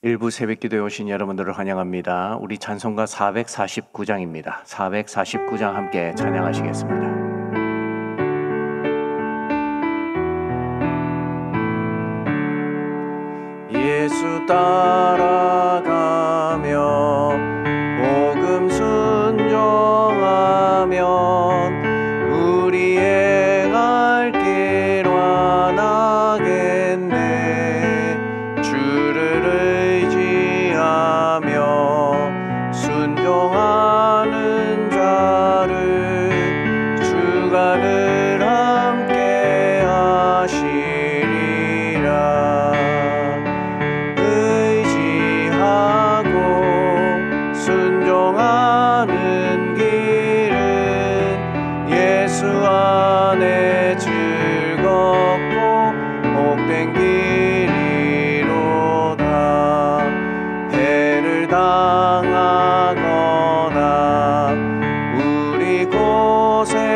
일부 새벽기도에 오신 여러분들을 환영합니다. 우리 찬송가 449장입니다. 449장 함께 찬양하시겠습니다. 예수 따라가며 복음 순종하면 우리 행할 길 완하겠네. 주를 의지하며 순종하는 자를 주가 늘 함께 하시리라. 의지하고 순종하는 길은 예수 안에 즐겁고 복된 길이로다. 해를 당하거나 우리 고생할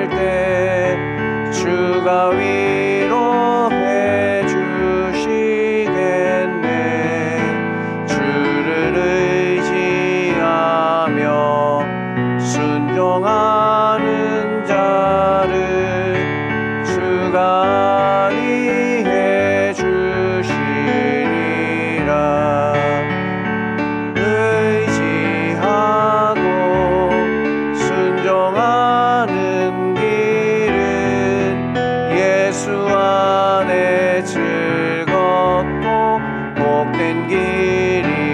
때 주가 위로해 주시겠네. 주를 의지하며 순종하는 자를 주가 안위해 주시리라. 의지하고 순종하는 길은 예수 안에 즐겁고 복된 길이로다.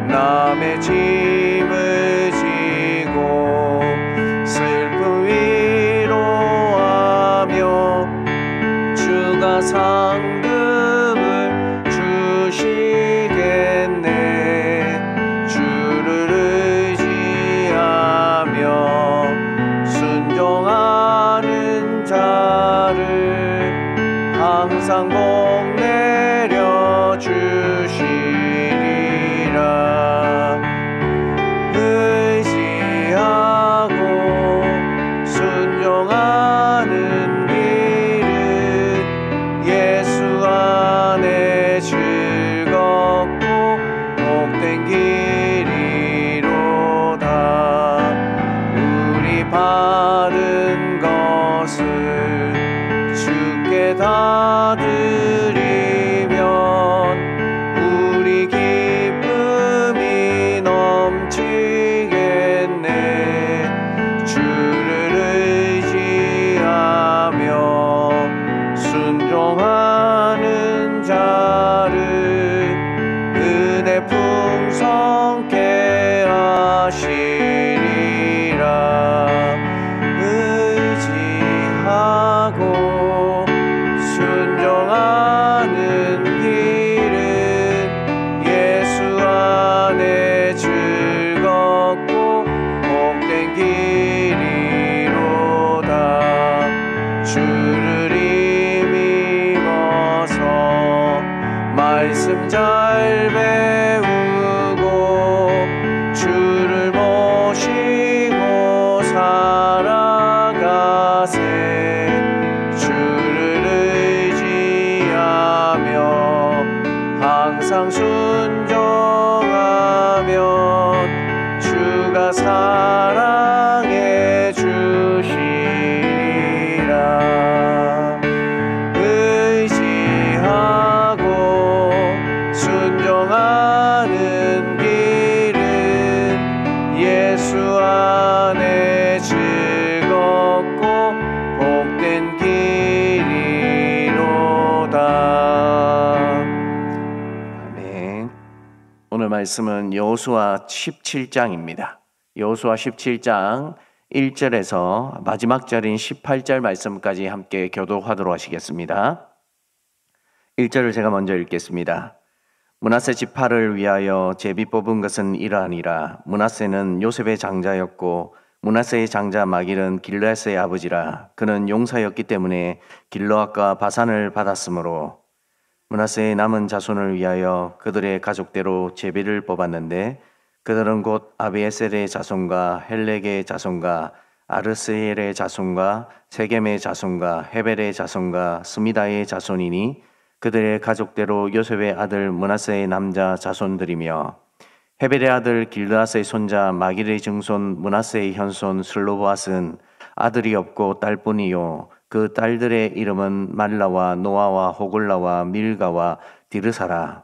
남의 짐을 지고 슬픔 위로하며 주가 상급을 주시겠네. 주를 의지하며 순종하는 자를 항상 복 내려 주시리라. 의지하고 순종하는 길은 예수 안에 즐겁고 복된 길이로다. 우리 받은 것을 주께 다 드리면 우리 기쁨이 넘치겠네. 주를 의지하며 순종하는 자를 은혜 풍성케 하시리라. 의지하고 순종하는 길은 예수 안에 즐겁고 복된 길이로다. 주를 힘입어서 말씀 잘 배우고 주를 모시고 살아가세. 주를 의지하며 항상 순종하면 주가 사랑해 주시리라. 의지하고 순종하는 길은 예수 안에 즐겁고 복된 길이로다. 아멘. 오늘 말씀은 여호수아 17장입니다. 여호수아 17장 1절에서 마지막 절인 18절 말씀까지 함께 교독하도록 하시겠습니다. 1절을 제가 먼저 읽겠습니다. 므낫세 지파를 위하여 제비 뽑은 것은 이러하니라. 므낫세는 요셉의 장자였고 므낫세의 장자 마길은 길르앗의 아버지라. 그는 용사였기 때문에 길르앗과 바산을 받았으므로 므낫세의 남은 자손을 위하여 그들의 가족대로 제비를 뽑았는데 그들은 곧 아비에셀의 자손과 헬렉의 자손과 아르스엘의 자손과 세겜의 자손과 헤벨의 자손과 스미다의 자손이니 그들의 가족대로 요셉의 아들 므낫세의 남자 자손들이며 헤벨의 아들 길르앗의 손자 마길의 증손 므낫세의 현손 슬로보앗은 아들이 없고 딸뿐이요 그 딸들의 이름은 말라와 노아와 호글라와 밀가와 디르사라.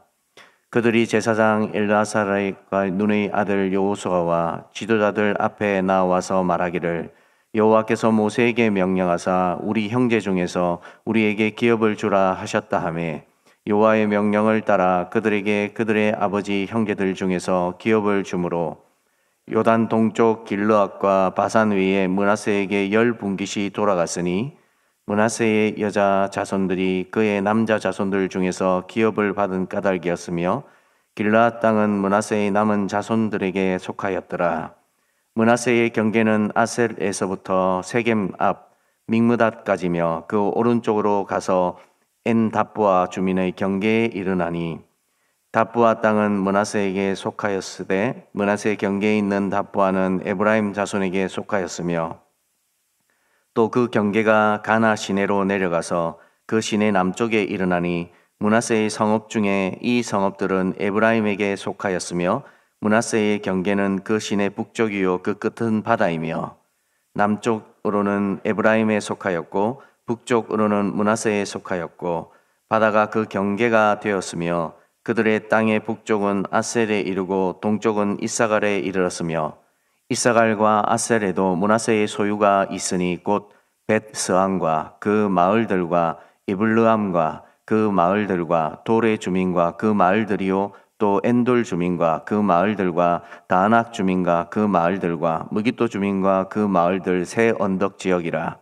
그들이 제사장 엘르아사르가 눈의 아들 여호수아와 지도자들 앞에 나와서 말하기를 여호와께서 모세에게 명령하사 우리 형제 중에서 우리에게 기업을 주라 하셨다 하매 여호와의 명령을 따라 그들에게 그들의 아버지 형제들 중에서 기업을 주므로 요단 동쪽 길르앗과 바산 위에 므낫세에게 10분깃이 돌아갔으니 므낫세의 여자 자손들이 그의 남자 자손들 중에서 기업을 받은 까닭이었으며 길르앗 땅은 므낫세의 남은 자손들에게 속하였더라. 므낫세의 경계는 아셀에서부터 세겜 앞 믹므닷까지며 그 오른쪽으로 가서 엔답부아 주민의 경계에 이르나니 답부아 땅은 므낫세에게 속하였으되 므낫세 경계에 있는 답부아는 에브라임 자손에게 속하였으며 또 그 경계가 가나 시내로 내려가서 그 시내 남쪽에 이르나니 므낫세의 성읍 중에 이 성읍들은 에브라임에게 속하였으며 므낫세의 경계는 그 시내 북쪽이요 그 끝은 바다이며 남쪽으로는 에브라임에 속하였고 북쪽으로는 므낫세에 속하였고 바다가 그 경계가 되었으며 그들의 땅의 북쪽은 아셀에 이르고 동쪽은 이사갈에 이르렀으며 이사갈과 아셀에도 므낫세의 소유가 있으니 곧 벳스안과 그 마을들과 이블르암과 그 마을들과 돌의 주민과 그 마을들이요 또 엔돌 주민과 그 마을들과 다낙 주민과 그 마을들과 무기또 주민과 그 마을들 세 언덕 지역이라.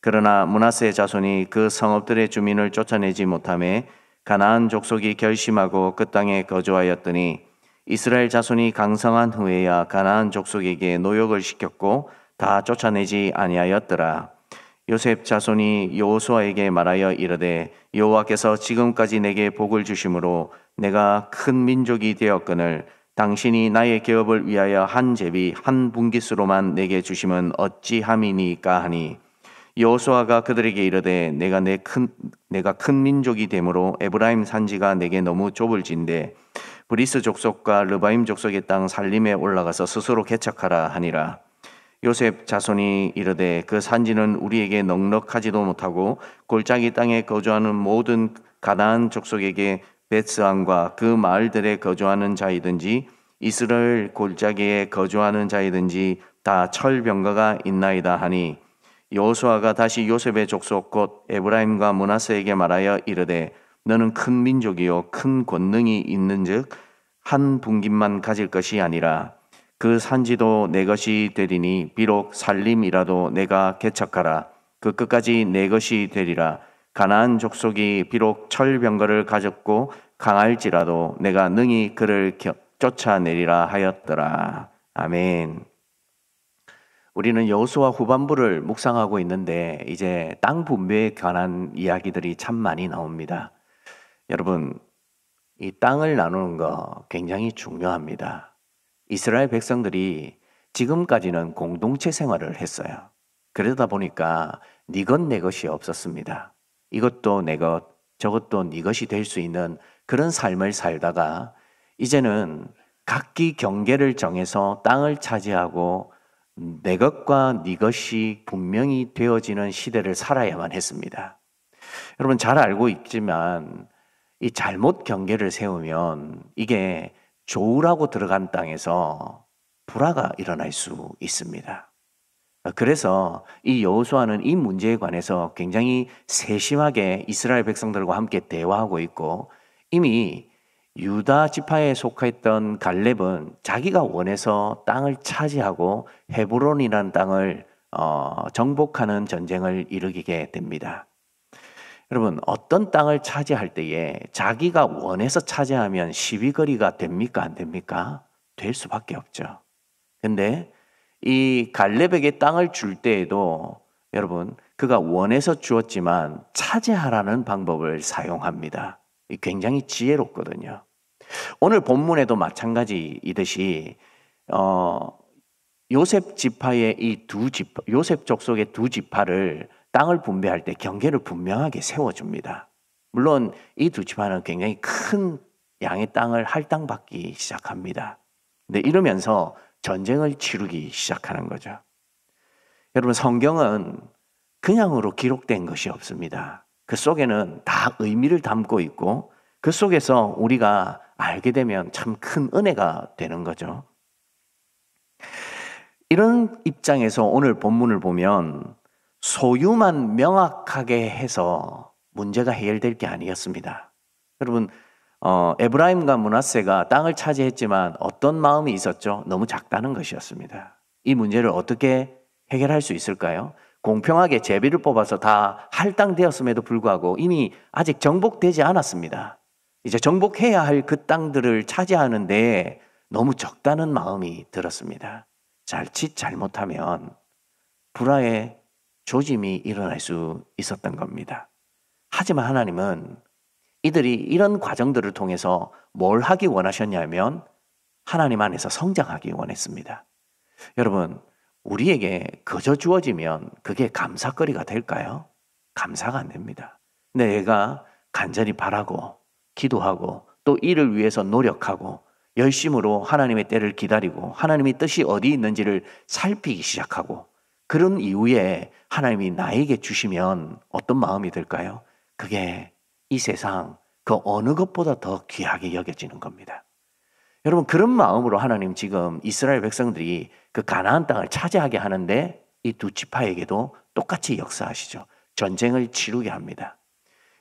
그러나 므낫세 자손이 그 성읍들의 주민을 쫓아내지 못하매 가나안 족속이 결심하고 그 땅에 거주하였더니 이스라엘 자손이 강성한 후에야 가나안 족속에게 노역을 시켰고 다 쫓아내지 아니하였더라. 요셉 자손이 여호수아에게 말하여 이르되 여호와께서 지금까지 내게 복을 주심으로 내가 큰 민족이 되었거늘 당신이 나의 기업을 위하여 한 제비 한 분깃으로만 내게 주심은 어찌함이니까 하니 여호수아가 그들에게 이르되 내가 큰 민족이 되므로 에브라임 산지가 내게 너무 좁을진데 브리스 족속과 르바임 족속의 땅 살림에 올라가서 스스로 개척하라 하니라. 요셉 자손이 이르되 그 산지는 우리에게 넉넉하지도 못하고 골짜기 땅에 거주하는 모든 가나안 족속에게 벳스안과 그 마을들에 거주하는 자이든지 이스라엘 골짜기에 거주하는 자이든지 다 철병거가 있나이다 하니 여호수아가 다시 요셉의 족속 곧 에브라임과 므낫세에게 말하여 이르되 너는 큰 민족이요 큰 권능이 있는즉 한 분깃만 가질 것이 아니라 그 산지도 내 것이 되리니 비록 살림이라도 내가 개척하라. 그 끝까지 내 것이 되리라. 가나안 족속이 비록 철병거를 가졌고 강할지라도 내가 능히 그를 쫓아내리라 하였더라. 아멘. 우리는 여호수아 후반부를 묵상하고 있는데 이제 땅 분배에 관한 이야기들이 참 많이 나옵니다. 여러분, 이 땅을 나누는 거 굉장히 중요합니다. 이스라엘 백성들이 지금까지는 공동체 생활을 했어요. 그러다 보니까 네 것 내 것이 없었습니다. 이것도 내 것, 저것도 네 것이 될 수 있는 그런 삶을 살다가 이제는 각기 경계를 정해서 땅을 차지하고 내 것과 네 것이 분명히 되어지는 시대를 살아야만 했습니다. 여러분 잘 알고 있지만 이 잘못 경계를 세우면 이게 조우라고 들어간 땅에서 불화가 일어날 수 있습니다. 그래서 이 여호수아는 이 문제에 관해서 굉장히 세심하게 이스라엘 백성들과 함께 대화하고 있고 이미 유다 지파에 속했던 갈렙은 자기가 원해서 땅을 차지하고 헤브론이라는 땅을 정복하는 전쟁을 일으키게 됩니다. 여러분 어떤 땅을 차지할 때에 자기가 원해서 차지하면 시비거리가 됩니까 안 됩니까? 될 수밖에 없죠. 근데 이 갈렙에게 땅을 줄 때에도 여러분 그가 원해서 주었지만 차지하라는 방법을 사용합니다. 굉장히 지혜롭거든요. 오늘 본문에도 마찬가지이듯이 요셉 지파의 요셉 족속의 두 지파를 땅을 분배할 때 경계를 분명하게 세워줍니다. 물론 이 두 지파는 굉장히 큰 양의 땅을 할당받기 시작합니다. 근데 이러면서 전쟁을 치르기 시작하는 거죠. 여러분, 성경은 그냥으로 기록된 것이 없습니다. 그 속에는 다 의미를 담고 있고 그 속에서 우리가 알게 되면 참 큰 은혜가 되는 거죠. 이런 입장에서 오늘 본문을 보면 소유만 명확하게 해서 문제가 해결될 게 아니었습니다. 여러분, 에브라임과 므낫세가 땅을 차지했지만 어떤 마음이 있었죠? 너무 작다는 것이었습니다. 이 문제를 어떻게 해결할 수 있을까요? 공평하게 제비를 뽑아서 다 할당되었음에도 불구하고 이미 아직 정복되지 않았습니다. 이제 정복해야 할 그 땅들을 차지하는데 너무 적다는 마음이 들었습니다. 자칫 잘못하면 불화의 조짐이 일어날 수 있었던 겁니다. 하지만 하나님은 이들이 이런 과정들을 통해서 뭘 하기 원하셨냐면 하나님 안에서 성장하기 원했습니다. 여러분, 우리에게 그저 주어지면 그게 감사거리가 될까요? 감사가 안 됩니다. 근데 내가 간절히 바라고 기도하고 또 이를 위해서 노력하고 열심으로 하나님의 때를 기다리고 하나님의 뜻이 어디 있는지를 살피기 시작하고 그런 이후에 하나님이 나에게 주시면 어떤 마음이 들까요? 그게 이 세상 그 어느 것보다 더 귀하게 여겨지는 겁니다. 여러분, 그런 마음으로 하나님 지금 이스라엘 백성들이 그 가나안 땅을 차지하게 하는데 이 두 지파에게도 똑같이 역사하시죠. 전쟁을 치르게 합니다.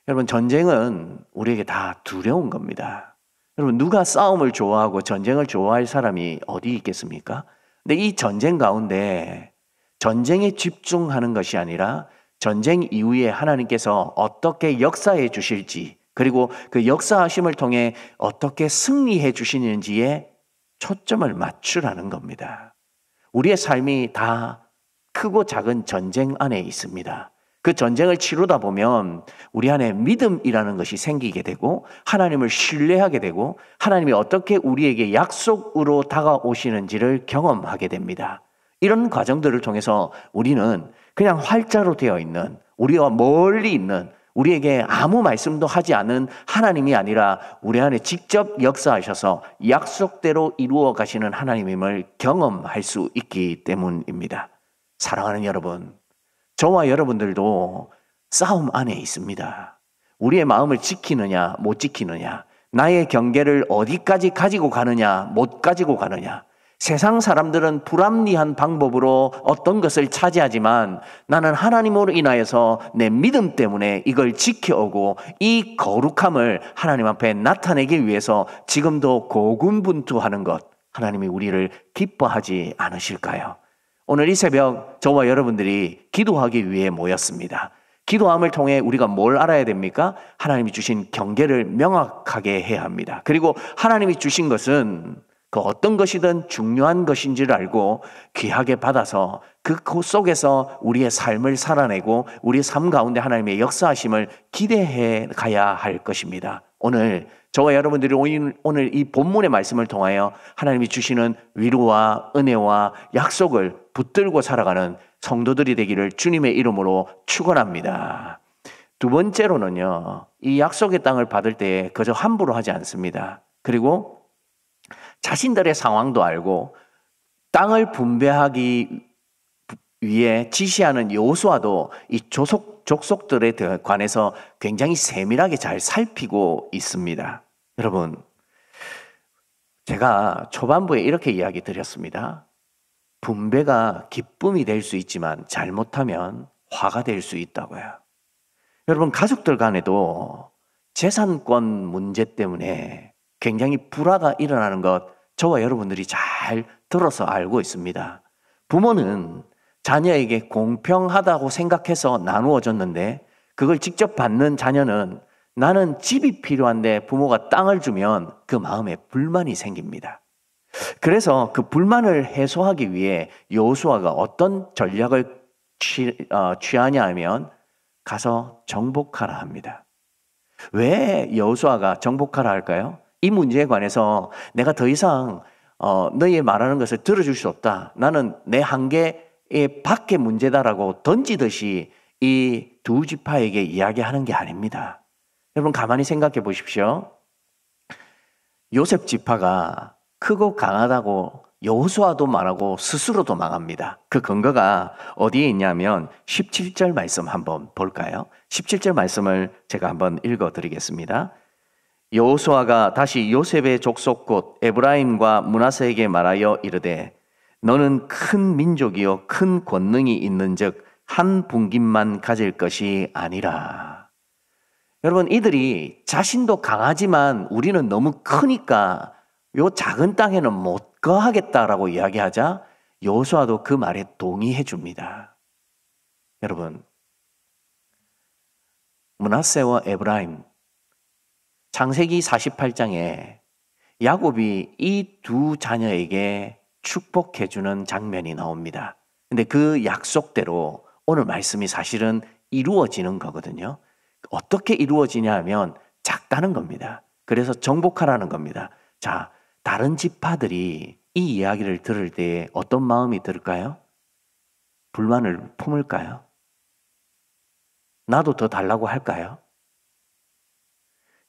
여러분, 전쟁은 우리에게 다 두려운 겁니다. 여러분, 누가 싸움을 좋아하고 전쟁을 좋아할 사람이 어디 있겠습니까? 근데 이 전쟁 가운데 전쟁에 집중하는 것이 아니라 전쟁 이후에 하나님께서 어떻게 역사해 주실지 그리고 그 역사하심을 통해 어떻게 승리해 주시는지에 초점을 맞추라는 겁니다. 우리의 삶이 다 크고 작은 전쟁 안에 있습니다. 그 전쟁을 치르다 보면 우리 안에 믿음이라는 것이 생기게 되고 하나님을 신뢰하게 되고 하나님이 어떻게 우리에게 약속으로 다가오시는지를 경험하게 됩니다. 이런 과정들을 통해서 우리는 그냥 활자로 되어 있는 우리와 멀리 있는 우리에게 아무 말씀도 하지 않은 하나님이 아니라 우리 안에 직접 역사하셔서 약속대로 이루어 가시는 하나님임을 경험할 수 있기 때문입니다. 사랑하는 여러분, 저와 여러분들도 싸움 안에 있습니다. 우리의 마음을 지키느냐 못 지키느냐, 나의 경계를 어디까지 가지고 가느냐 못 가지고 가느냐. 세상 사람들은 불합리한 방법으로 어떤 것을 차지하지만 나는 하나님으로 인하여서 내 믿음 때문에 이걸 지켜오고 이 거룩함을 하나님 앞에 나타내기 위해서 지금도 고군분투하는 것, 하나님이 우리를 기뻐하지 않으실까요? 오늘 이 새벽 저와 여러분들이 기도하기 위해 모였습니다. 기도함을 통해 우리가 뭘 알아야 됩니까? 하나님이 주신 경계를 명확하게 해야 합니다. 그리고 하나님이 주신 것은 그 어떤 것이든 중요한 것인지를 알고 귀하게 받아서 그 속에서 우리의 삶을 살아내고 우리의 삶 가운데 하나님의 역사하심을 기대해 가야 할 것입니다. 오늘 저와 여러분들이 오늘 이 본문의 말씀을 통하여 하나님이 주시는 위로와 은혜와 약속을 붙들고 살아가는 성도들이 되기를 주님의 이름으로 축원합니다. 두 번째로는요, 이 약속의 땅을 받을 때 그저 함부로 하지 않습니다. 그리고 자신들의 상황도 알고 땅을 분배하기 위해 지시하는 여호수아도 이 족속들에 관해서 굉장히 세밀하게 잘 살피고 있습니다. 여러분, 제가 초반부에 이렇게 이야기 드렸습니다. 분배가 기쁨이 될 수 있지만 잘못하면 화가 될 수 있다고요. 여러분, 가족들 간에도 재산권 문제 때문에 굉장히 불화가 일어나는 것 저와 여러분들이 잘 들어서 알고 있습니다. 부모는 자녀에게 공평하다고 생각해서 나누어 줬는데 그걸 직접 받는 자녀는 나는 집이 필요한데 부모가 땅을 주면 그 마음에 불만이 생깁니다. 그래서 그 불만을 해소하기 위해 여호수아가 어떤 전략을 취하냐 하면 가서 정복하라 합니다. 왜 여호수아가 정복하라 할까요? 이 문제에 관해서 내가 더 이상 너희의 말하는 것을 들어줄 수 없다. 나는 내 한계의 밖의 문제다라고 던지듯이 이 두 지파에게 이야기하는 게 아닙니다. 여러분 가만히 생각해 보십시오. 요셉 지파가 크고 강하다고 여호수아도 말하고 스스로도 망합니다. 그 근거가 어디에 있냐면 17절 말씀 한번 볼까요? 17절 말씀을 제가 한번 읽어드리겠습니다. 여호수아가 다시 요셉의 족속 곧 에브라임과 므낫세에게 말하여 이르되 너는 큰 민족이요 큰 권능이 있는즉 한 분깃만 가질 것이 아니라. 여러분 이들이 자신도 강하지만 우리는 너무 크니까 요 작은 땅에는 못 거하겠다라고 이야기하자 여호수아도 그 말에 동의해 줍니다. 여러분 므낫세와 에브라임 창세기 48장에 야곱이 이 두 자녀에게 축복해 주는 장면이 나옵니다. 근데 그 약속대로 오늘 말씀이 사실은 이루어지는 거거든요. 어떻게 이루어지냐 하면 작다는 겁니다. 그래서 정복하라는 겁니다. 자, 다른 지파들이 이 이야기를 들을 때 어떤 마음이 들까요? 불만을 품을까요? 나도 더 달라고 할까요?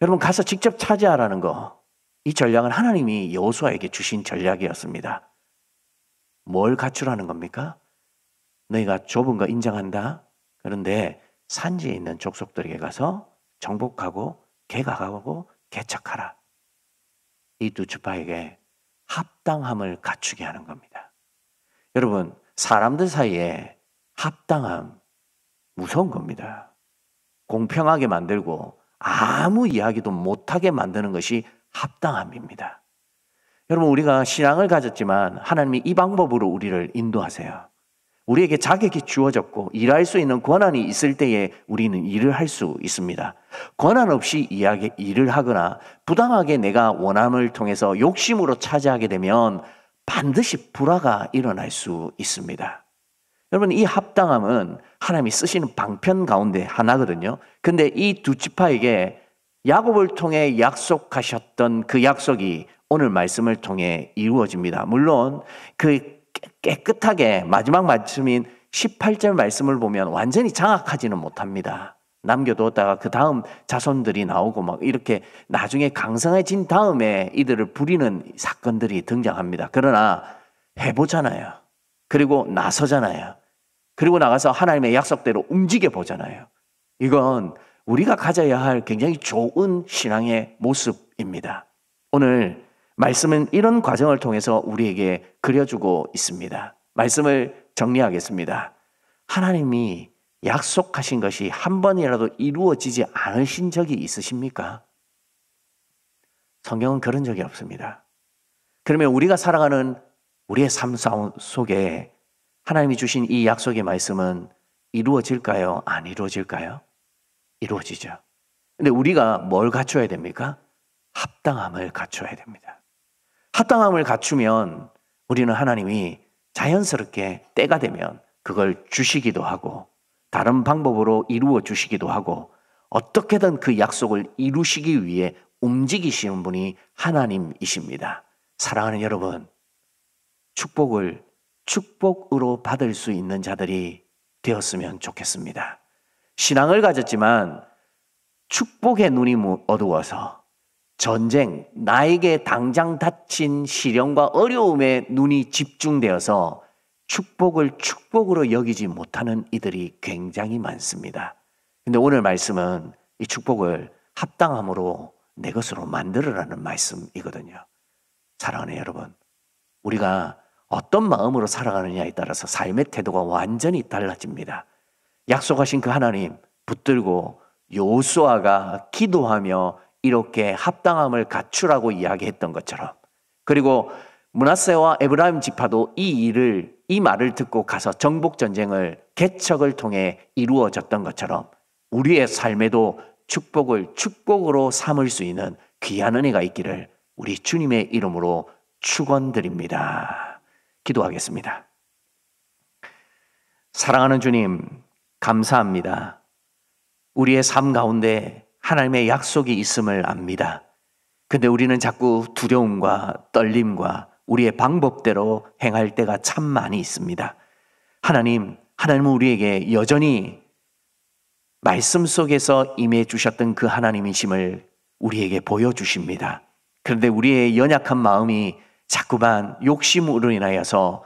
여러분 가서 직접 차지하라는 거, 이 전략은 하나님이 여호수아에게 주신 전략이었습니다. 뭘 갖추라는 겁니까? 너희가 좁은 거 인정한다. 그런데 산지에 있는 족속들에게 가서 정복하고 개각하고 개척하라. 이 두 지파에게 합당함을 갖추게 하는 겁니다. 여러분 사람들 사이에 합당함 무서운 겁니다. 공평하게 만들고 아무 이야기도 못하게 만드는 것이 합당함입니다. 여러분 우리가 신앙을 가졌지만 하나님이 이 방법으로 우리를 인도하세요. 우리에게 자격이 주어졌고 일할 수 있는 권한이 있을 때에 우리는 일을 할 수 있습니다. 권한 없이 일을 하거나 부당하게 내가 원함을 통해서 욕심으로 차지하게 되면 반드시 불화가 일어날 수 있습니다. 여러분 이 합당함은 하나님이 쓰시는 방편 가운데 하나거든요. 근데 이 두 지파에게 야곱을 통해 약속하셨던 그 약속이 오늘 말씀을 통해 이루어집니다. 물론 그 깨끗하게 마지막 말씀인 18절 말씀을 보면 완전히 장악하지는 못합니다. 남겨뒀다가 그 다음 자손들이 나오고 막 이렇게 나중에 강성해진 다음에 이들을 부리는 사건들이 등장합니다. 그러나 해보잖아요. 그리고 나서잖아요. 그리고 나가서 하나님의 약속대로 움직여 보잖아요. 이건 우리가 가져야 할 굉장히 좋은 신앙의 모습입니다. 오늘 말씀은 이런 과정을 통해서 우리에게 그려주고 있습니다. 말씀을 정리하겠습니다. 하나님이 약속하신 것이 한 번이라도 이루어지지 않으신 적이 있으십니까? 성경은 그런 적이 없습니다. 그러면 우리가 살아가는 우리의 삶 속에 하나님이 주신 이 약속의 말씀은 이루어질까요? 안 이루어질까요? 이루어지죠. 근데 우리가 뭘 갖춰야 됩니까? 합당함을 갖춰야 됩니다. 합당함을 갖추면 우리는 하나님이 자연스럽게 때가 되면 그걸 주시기도 하고 다른 방법으로 이루어 주시기도 하고 어떻게든 그 약속을 이루시기 위해 움직이시는 분이 하나님이십니다. 사랑하는 여러분, 축복을 축복으로 받을 수 있는 자들이 되었으면 좋겠습니다. 신앙을 가졌지만 축복의 눈이 어두워서 전쟁, 나에게 당장 닥친 시련과 어려움에 눈이 집중되어서 축복을 축복으로 여기지 못하는 이들이 굉장히 많습니다. 근데 오늘 말씀은 이 축복을 합당함으로 내 것으로 만들어라는 말씀이거든요. 사랑하는 여러분, 우리가 어떤 마음으로 살아가느냐에 따라서 삶의 태도가 완전히 달라집니다. 약속하신 그 하나님 붙들고 여호수아가 기도하며 이렇게 합당함을 갖추라고 이야기했던 것처럼, 그리고 므낫세와 에브라임 지파도 이 말을 듣고 가서 정복 전쟁을 개척을 통해 이루어졌던 것처럼 우리의 삶에도 축복을 축복으로 삼을 수 있는 귀한 은혜가 있기를 우리 주님의 이름으로 축원드립니다. 기도하겠습니다. 사랑하는 주님, 감사합니다. 우리의 삶 가운데 하나님의 약속이 있음을 압니다. 근데 우리는 자꾸 두려움과 떨림과 우리의 방법대로 행할 때가 참 많이 있습니다. 하나님은 우리에게 여전히 말씀 속에서 임해 주셨던 그 하나님이심을 우리에게 보여주십니다. 그런데 우리의 연약한 마음이 자꾸만 욕심으로 인하여서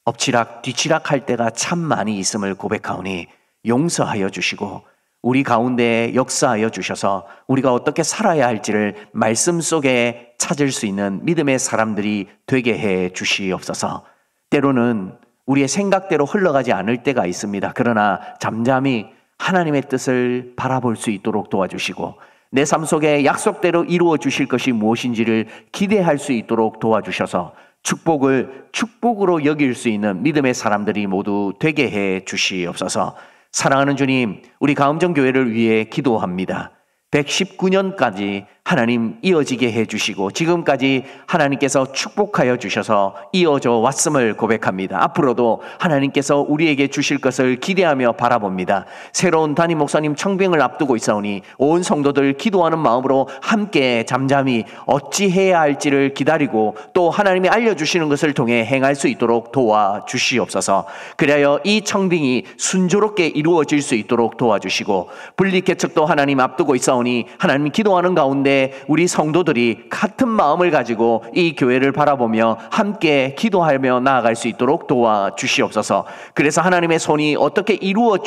엎치락 뒤치락 할 때가 참 많이 있음을 고백하오니 용서하여 주시고 우리 가운데 역사하여 주셔서 우리가 어떻게 살아야 할지를 말씀 속에 찾을 수 있는 믿음의 사람들이 되게 해 주시옵소서. 때로는 우리의 생각대로 흘러가지 않을 때가 있습니다. 그러나 잠잠히 하나님의 뜻을 바라볼 수 있도록 도와주시고 내 삶 속에 약속대로 이루어 주실 것이 무엇인지를 기대할 수 있도록 도와주셔서 축복을 축복으로 여길 수 있는 믿음의 사람들이 모두 되게 해 주시옵소서. 사랑하는 주님, 우리 가음정교회를 위해 기도합니다. 119년까지 하나님 이어지게 해주시고 지금까지 하나님께서 축복하여 주셔서 이어져 왔음을 고백합니다. 앞으로도 하나님께서 우리에게 주실 것을 기대하며 바라봅니다. 새로운 담임 목사님 청빙을 앞두고 있사오니 온 성도들 기도하는 마음으로 함께 잠잠히 어찌해야 할지를 기다리고 또 하나님이 알려주시는 것을 통해 행할 수 있도록 도와주시옵소서. 그리하여 이 청빙이 순조롭게 이루어질 수 있도록 도와주시고 분리개척도 하나님 앞두고 있사오니 하나님 기도하는 가운데 우리 성도들이 같은 마음을 가지고 이 교회를 바라보며 함께 기도하며 나아갈 수 있도록 도와주시옵소서. 그래서 하나님의 손이 어떻게 이루어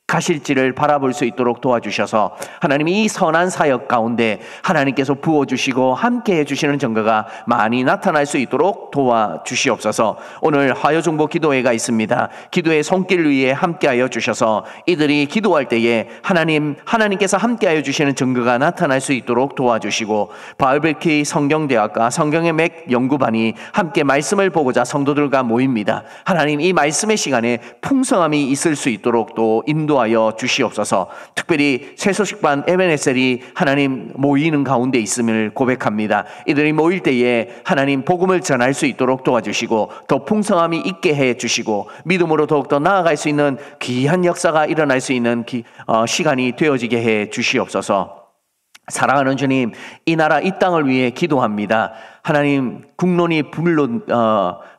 가실지를 바라볼 수 있도록 도와주셔서 하나님이 이 선한 사역 가운데 하나님께서 부어주시고 함께 해주시는 증거가 많이 나타날 수 있도록 도와주시옵소서. 오늘 화요중보 기도회가 있습니다. 기도의 손길 위에 함께하여 주셔서 이들이 기도할 때에 하나님께서 함께하여 주시는 증거가 나타날 수 있도록 도와주시고 바울베키 성경대학과 성경의 맥 연구반이 함께 말씀을 보고자 성도들과 모입니다. 하나님 이 말씀의 시간에 풍성함이 있을 수 있도록 또 인도하여 주시옵소서. 특별히 새소식반 MNSL이 하나님 모이는 가운데 있음을 고백합니다. 이들이 모일 때에 하나님 복음을 전할 수 있도록 도와주시고 더 풍성함이 있게 해주시고 믿음으로 더욱더 나아갈 수 있는 귀한 역사가 일어날 수 있는 시간이 되어지게 해 주시옵소서. 사랑하는 주님, 이 나라 이 땅을 위해 기도합니다. 하나님 국론이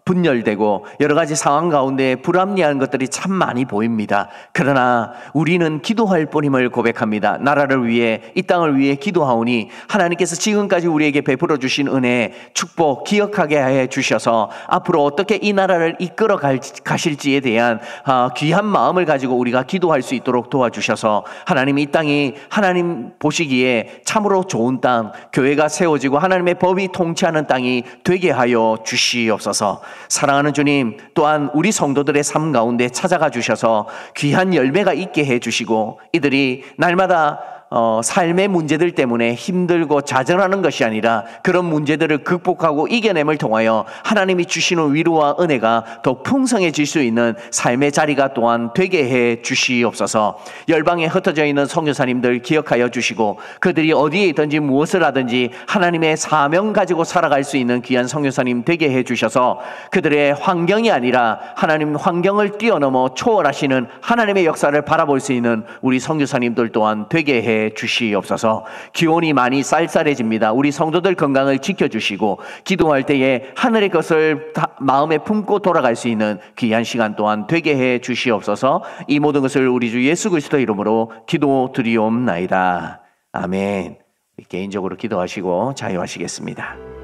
분열되고 여러 가지 상황 가운데 불합리한 것들이 참 많이 보입니다. 그러나 우리는 기도할 뿐임을 고백합니다. 나라를 위해 이 땅을 위해 기도하오니 하나님께서 지금까지 우리에게 베풀어 주신 은혜 축복 기억하게 해 주셔서 앞으로 어떻게 이 나라를 이끌어 가실지에 대한 귀한 마음을 가지고 우리가 기도할 수 있도록 도와주셔서 하나님 이 땅이 하나님 보시기에 참으로 좋은 땅, 교회가 세워지고 하나님의 법이 통치하는 땅이 되게 하여 주시옵소서. 사랑하는 주님, 또한 우리 성도들의 삶 가운데 찾아가 주셔서 귀한 열매가 있게 해주시고 이들이 날마다 삶의 문제들 때문에 힘들고 좌절하는 것이 아니라 그런 문제들을 극복하고 이겨냄을 통하여 하나님이 주시는 위로와 은혜가 더 풍성해질 수 있는 삶의 자리가 또한 되게 해 주시옵소서. 열방에 흩어져 있는 선교사님들 기억하여 주시고 그들이 어디에 있든지 무엇을 하든지 하나님의 사명 가지고 살아갈 수 있는 귀한 선교사님 되게 해 주셔서 그들의 환경이 아니라 하나님 환경을 뛰어넘어 초월하시는 하나님의 역사를 바라볼 수 있는 우리 선교사님들 또한 되게 해 주시옵소서. 기온이 많이 쌀쌀해집니다. 우리 성도들 건강을 지켜주시고 기도할 때에 하늘의 것을 마음에 품고 돌아갈 수 있는 귀한 시간 또한 되게 해 주시옵소서. 이 모든 것을 우리 주 예수 그리스도 이름으로 기도드리옵나이다. 아멘. 개인적으로 기도하시고 자유하시겠습니다.